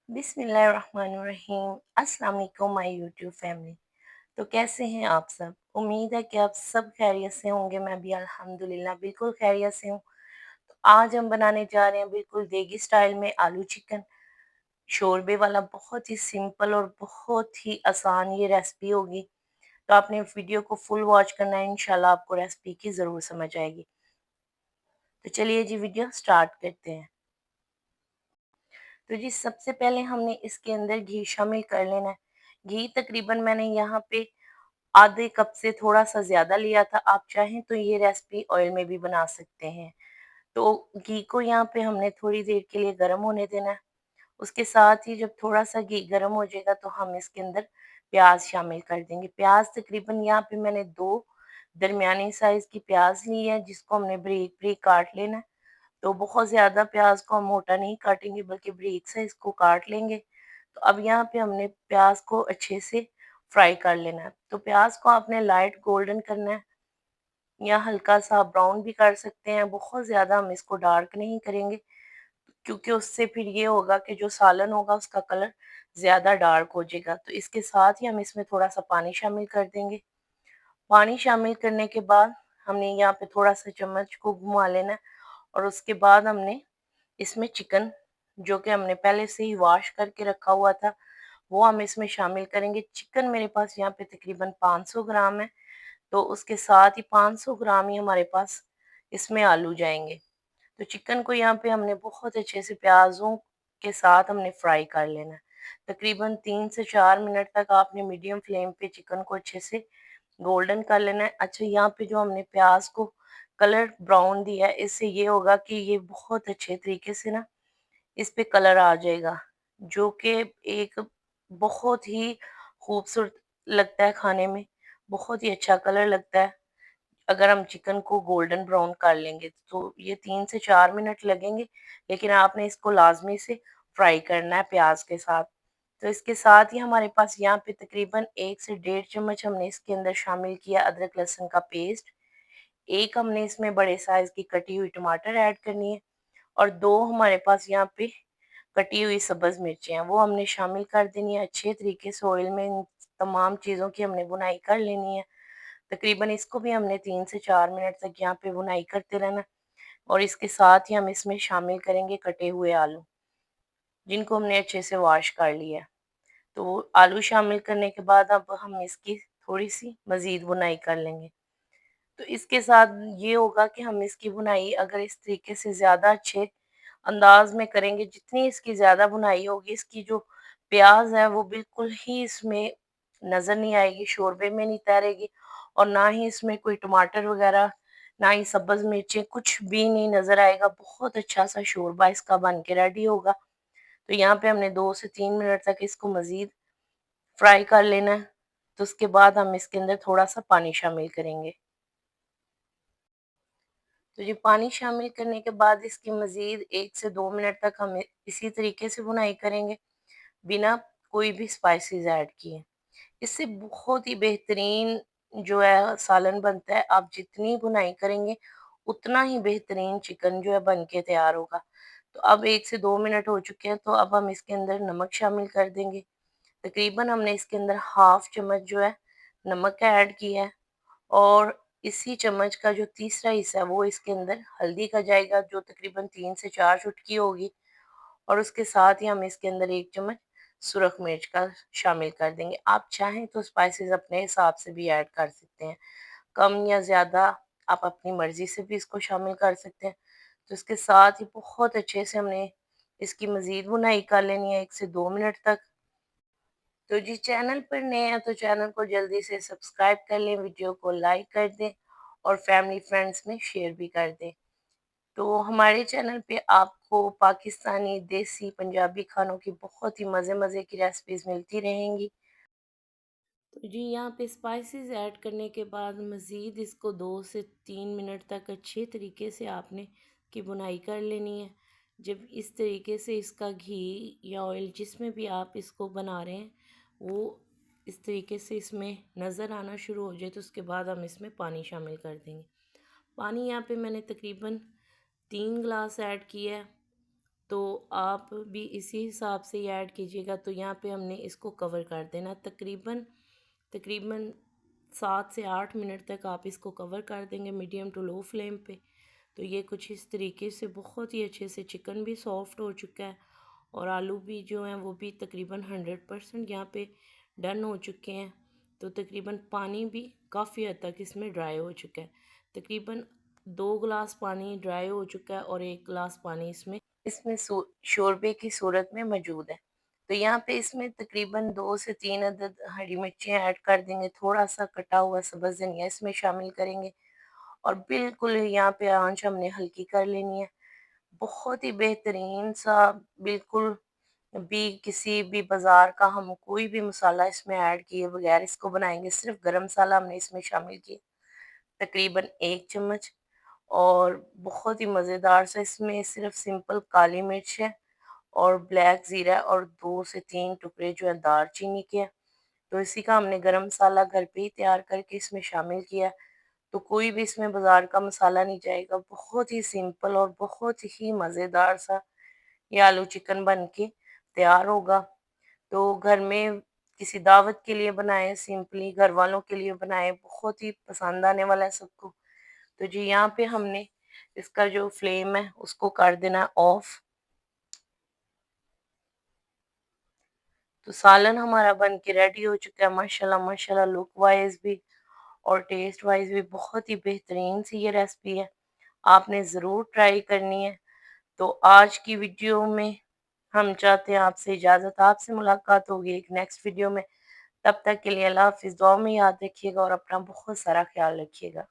बिस्मिल्लाहिर्रहमानिर्रहीम। अस्सलाम वालेकुम माय यूट्यूब फैमिली। तो कैसे हैं आप सब? उम्मीद है कि आप सब खैरियत से होंगे। मैं भी अल्हम्दुलिल्लाह बिल्कुल खैरियत से हूँ। तो आज हम बनाने जा रहे हैं बिल्कुल देगी स्टाइल में आलू चिकन शोरबे वाला। बहुत ही सिंपल और बहुत ही आसान ये रेसिपी होगी। तो आपने वीडियो को फुल वॉच करना है, इंशाल्लाह आपको रेसिपी की ज़रूर समझ आएगी। तो चलिए जी वीडियो स्टार्ट करते हैं। तो जी सबसे पहले हमने इसके अंदर घी शामिल कर लेना है। घी तकरीबन मैंने यहाँ पे आधे कप से थोड़ा सा ज़्यादा लिया था। आप चाहें तो ये रेसिपी ऑयल में भी बना सकते हैं। तो घी को यहाँ पे हमने थोड़ी देर के लिए गर्म होने देना है। उसके साथ ही जब थोड़ा सा घी गर्म हो जाएगा तो हम इसके अंदर प्याज शामिल कर देंगे। प्याज तकरीबन यहाँ पे मैंने 2 दरमियानी साइज़ की प्याज ली है, जिसको हमने बारीक-बारीक काट लेना है। तो बहुत ज़्यादा प्याज को हम मोटा नहीं काटेंगे, बल्कि बारीक से इसको काट लेंगे। तो अब यहाँ पे हमने प्याज को अच्छे से फ्राई कर लेना है। तो प्याज को आपने लाइट गोल्डन करना है या हल्का सा ब्राउन भी कर सकते हैं। बहुत ज़्यादा हम इसको डार्क नहीं करेंगे, क्योंकि उससे फिर ये होगा कि जो सालन होगा उसका कलर ज़्यादा डार्क हो जाएगा। तो इसके साथ ही हम इसमें थोड़ा सा पानी शामिल कर देंगे। पानी शामिल करने के बाद हमने यहाँ पे थोड़ा सा चम्मच को घुमा लेना है, और उसके बाद हमने इसमें चिकन, जो कि हमने पहले से ही वॉश करके रखा हुआ था, वो हम इसमें शामिल करेंगे। चिकन मेरे पास यहाँ पे तकरीबन 500 ग्राम है। तो उसके साथ ही 500 ग्राम ही हमारे पास इसमें आलू जाएंगे। तो चिकन को यहाँ पे हमने बहुत अच्छे से प्याज़ों के साथ हमने फ्राई कर लेना है। तकरीबन 3 से 4 मिनट तक आपने मीडियम फ्लेम पे चिकन को अच्छे से गोल्डन कर लेना है। अच्छा, यहाँ पे जो हमने प्याज को कलर ब्राउन दिया है, इससे ये होगा कि ये बहुत अच्छे तरीके से ना इस पे कलर आ जाएगा, जो कि एक बहुत ही खूबसूरत लगता है खाने में। बहुत ही अच्छा कलर लगता है अगर हम चिकन को गोल्डन ब्राउन कर लेंगे। तो ये 3 से 4 मिनट लगेंगे, लेकिन आपने इसको लाज़मी से फ्राई करना है प्याज़ के साथ। तो इसके साथ ही हमारे पास यहाँ पे तकरीबन 1 से डेढ़ चम्मच हमने इसके अंदर शामिल किया अदरक लहसुन का पेस्ट। 1 हमने इसमें बड़े साइज़ की कटी हुई टमाटर ऐड करनी है, और 2 हमारे पास यहाँ पे कटी हुई सब्ज़ मिर्चें हैं, वो हमने शामिल कर देनी है। अच्छे तरीके से ऑयल में इन तमाम चीज़ों की हमने भुनाई कर लेनी है। तकरीबन इसको भी हमने 3 से 4 मिनट तक यहाँ पे भुनाई करते रहना, और इसके साथ ही हम इसमें शामिल करेंगे कटे हुए आलू, जिनको हमने अच्छे से वॉश कर लिया है। तो आलू शामिल करने के बाद अब हम इसकी थोड़ी-सी मज़ीद भुनाई कर लेंगे। तो इसके साथ ये होगा कि हम इसकी भुनाई अगर इस तरीके से ज़्यादा अच्छे अंदाज में करेंगे, जितनी इसकी ज़्यादा भुनाई होगी, इसकी जो प्याज़ है वो बिल्कुल ही इसमें नज़र नहीं आएगी, शोरबे में नहीं तैरेगी, और ना ही इसमें कोई टमाटर वगैरह, ना ही सब्ज़ मिर्चें, कुछ भी नहीं नज़र आएगा। बहुत अच्छा सा शोरबा इसका बन के रेडी होगा। तो यहाँ पे हमने 2 से 3 मिनट तक इसको मज़ीद फ्राई कर लेना है। तो उसके बाद हम इसके अंदर थोड़ा-सा पानी शामिल करेंगे। तो ये पानी शामिल करने के बाद इसकी मज़ीद 1 से 2 मिनट तक हम इसी तरीके से भुनाई करेंगे, बिना कोई भी स्पाइसेस ऐड किए। इससे बहुत ही बेहतरीन जो है सालन बनता है। आप जितनी भुनाई करेंगे, उतना ही बेहतरीन चिकन जो है बन के तैयार होगा। तो अब 1 से 2 मिनट हो चुके हैं, तो अब हम इसके अंदर नमक शामिल कर देंगे। तकरीबन हमने इसके अंदर हाफ़ चम्मच जो है नमक का ऐड किया है, और इसी चम्मच का जो तीसरा हिस्सा है वो इसके अंदर हल्दी का जाएगा, जो तकरीबन 3 से 4 चुटकी होगी, और उसके साथ ही हम इसके अंदर 1 चम्मच सुरख मिर्च का शामिल कर देंगे। आप चाहें तो स्पाइसेस अपने हिसाब से भी ऐड कर सकते हैं, कम या ज़्यादा आप अपनी मर्ज़ी से भी इसको शामिल कर सकते हैं। तो इसके साथ ही बहुत अच्छे से हमने इसकी मज़ीद भुनाई कर लेनी है 1 से 2 मिनट तक। तो जी चैनल पर नए हैं तो चैनल को जल्दी से सब्सक्राइब कर लें, वीडियो को लाइक कर दें, और फैमिली फ्रेंड्स में शेयर भी कर दें। तो हमारे चैनल पे आपको पाकिस्तानी, देसी, पंजाबी खानों की बहुत ही मज़े-मज़े की रेसिपीज़ मिलती रहेंगी। तो जी यहाँ पे स्पाइसेस ऐड करने के बाद मज़ीद इसको 2 से 3 मिनट तक अच्छे तरीके से आपने की भुनाई कर लेनी है। जब इस तरीके से इसका घी या ऑयल जिसमें भी आप इसको बना रहे हैं, वो इस तरीके से इसमें नज़र आना शुरू हो जाए, तो उसके बाद हम इसमें पानी शामिल कर देंगे। पानी यहाँ पे मैंने तकरीबन 3 गिलास ऐड किया है, तो आप भी इसी हिसाब से ही ऐड कीजिएगा। तो यहाँ पे हमने इसको कवर कर देना तकरीबन तकरीबन 7 से 8 मिनट तक आप इसको कवर कर देंगे मीडियम टू लो फ्लेम पे। तो ये कुछ इस तरीके से बहुत ही अच्छे से चिकन भी सॉफ्ट हो चुका है और आलू भी जो हैं वो भी तकरीबन 100% यहाँ पे डन हो चुके हैं। तो तकरीबन पानी भी काफ़ी हद तक इसमें ड्राई हो चुका है। तकरीबन 2 गिलास पानी ड्राई हो चुका है और 1 गिलास पानी इसमें इसमें शोरबे की सूरत में मौजूद है। तो यहाँ पे इसमें तकरीबन 2 से 3 अदद हरी मिर्चियाँ ऐड कर देंगे, थोड़ा सा कटा हुआ सब्ज़ धनिया इसमें शामिल करेंगे और बिल्कुल यहाँ पे आंच हमने हल्की कर लेनी है। बहुत ही बेहतरीन सा बिल्कुल भी किसी भी बाज़ार का हम कोई भी मसाला इसमें ऐड किए बगैर इसको बनाएँगे। सिर्फ़ गरम मसाला हमने इसमें शामिल किया, तकरीबन 1 चम्मच और बहुत ही मज़ेदार सा इसमें सिर्फ़ सिंपल काली मिर्च है और ब्लैक ज़ीरा और 2 से 3 टुकड़े जो हैं दालचीनी के हैं। तो इसी का हमने गरम मसाला घर पे ही तैयार करके इसमें शामिल किया। तो कोई भी इसमें बाज़ार का मसाला नहीं जाएगा। बहुत ही सिंपल और बहुत ही मज़ेदार सा ये आलू चिकन बन के तैयार होगा। तो घर में किसी दावत के लिए बनाएँ, सिंपली घर वालों के लिए बनाएँ, बहुत ही पसंद आने वाला है सबको। तो जी यहाँ पे हमने इसका जो फ्लेम है उसको कर देना है ऑफ। तो सालन हमारा बन के रेडी हो चुका है माशाल्लाह माशाल्लाह, लुक वाइज भी और टेस्ट वाइज भी बहुत ही बेहतरीन सी ये रेसिपी है। आपने ज़रूर ट्राई करनी है। तो आज की वीडियो में हम चाहते हैं आपसे इजाज़त, आपसे मुलाकात होगी एक नेक्स्ट वीडियो में। तब तक के लिए अल्लाह हाफ़िज़। दुआ में याद रखिएगा और अपना बहुत सारा ख्याल रखिएगा।